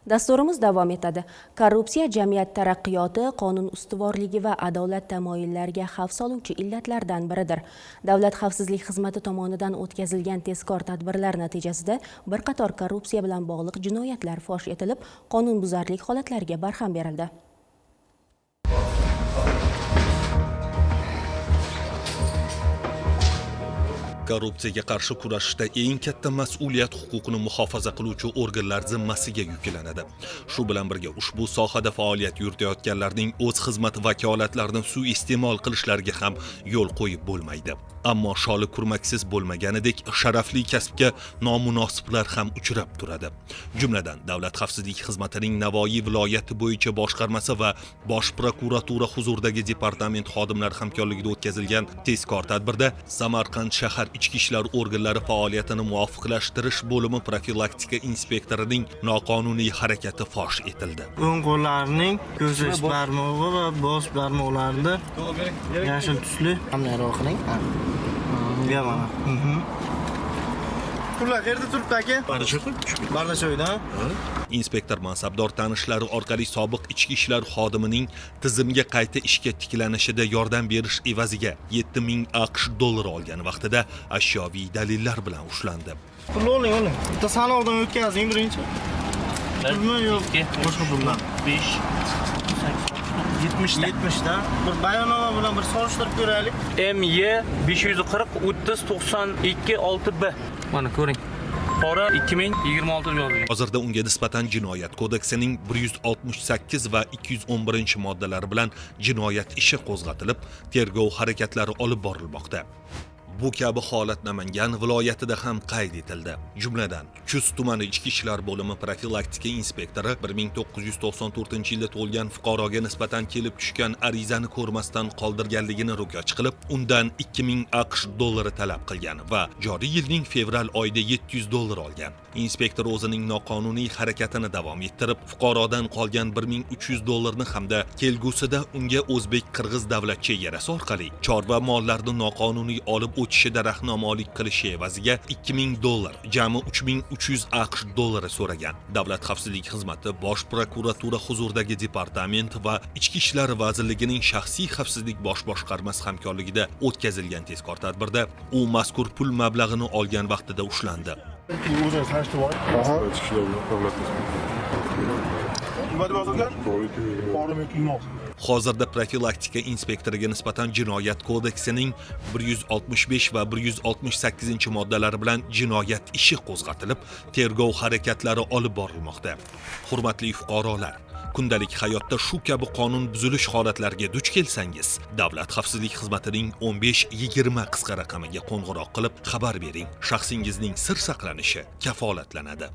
Dasturimiz davom etadi. Korrupsiya jamiyat taraqqiyoti, qonun ustuvorligi va adolat tamoyillariga xavf soluvchi illatlardan biridir. Davlat xavfsizlik xizmati tomonidan o'tkazilgan tezkor tadbirlar natijasida bir qator korrupsiya bilan bog'liq jinoyatlar fosh etilib, qonunbuzarlik holatlariga barham berildi. Korrupsiyaga qarshi kurashishda eng katta mas'uliyat huquqni muhofaza qiluvchi organlar zimmasiga yuklanadi. Shu bilan birga ushbu sohada faoliyat yuritayotganlarning o'z xizmat vakolatlarini suiiste'mol qilishlariga ham yo'l qo'yib bo'lmaydi. Ammo sholi kurmaksiz bo'lmaganidek sharafli kasbga nomunosiblar ham uchrab turadi. Jumladan, Davlat xavfsizlik xizmatining Navoiy viloyati bo'yicha boshqarmasi va Bosh prokuratura huzuridagi departament xodimlari hamkorligida o'tkazilgan tezkor tadbirda Samarqand shahar ichki ishlar organlari faoliyatini muvofiqlashtirish bo'limi profilaktika inspektorining noqonuniy harakati fosh etildi. O'ng qo'llarining ko'zish barmog'i va bosh barmoqlarida yashil tusli hamlaroq qiling. Mana. Pullar qayerda turibdi aka? Bardacho'yda. Inspektor mansabdor tanishlari orqali sobiq ichki ishlar xodimining tizimga qayta ishga tiklanishida yordam berish evaziga 7000 AQSh dollari olgan vaqtida ashyoviy dalillar bilan ushlandi. Pul oling. Bitta sanovdan o'tkazing birinchi. Pulmi yo'q? Boshqa pullar. 5 70 ta. Bir bayonnoma bilan bir solishtirib ko'raylik. MY 540 30 92 6B. Mana ko'ring. Qora 2026 yozilgan. Hozirda unga nisbatan jinoyat kodeksining 168 va 211-moddalari bilan jinoyat ishi qo'zg'atilib, tergov harakatlari olib borilmoqda. Bu kabi holat Namangan viloyatida ham qayd etildi. Jumladan, Chust tumani ichki ishlar bo'limi profilaktika inspektori 1994-yilda tug'ilgan fuqaroga nisbatan kelib tushgan arizani ko'rmasdan qoldirganligini ro'kach qilib, undan 2000 AQSh dollari talab qilgan va joriy yilning fevral oyida 700 dollar olgan. Inspektor o'zining noqonuniy harakatini davom ettirib, fuqarodan qolgan 1300 dollarni hamda kelgusida unga o'zbek-qirg'iz davlat chegarasi orqali chorva mollarini noqonuniy olib o'tishida rahnamolik qilishi evaziga 2000 dollar, jami 3300 AQSh dollari so'ragan. Davlat xavfsizlik xizmati Bosh prokuratura huzuridagi departament va Ichki ishlar vazirligining shaxsiy xavfsizlik bosh boshqarmasi hamkorligida o'tkazilgan tezkor tadbirda u mazkur pul mablag'ini olgan vaqtida ushlandi. Hozirda profilaktika inspektoriga nisbatan jinoyat kodeksining 165 va 168-moddalari bilan jinoyat ishi qo'zg'atilib, tergov harakatlari olib borilmoqda. Hurmatli fuqarolar, kundalik hayotda shu kabi qonun buzilish holatlariga duch kelsangiz, Davlat xavfsizlik xizmatining 15-20 qisqa raqamiga qo'ng'iroq qilib xabar bering. Shaxsingizning sir saqlanishi kafolatlanadi.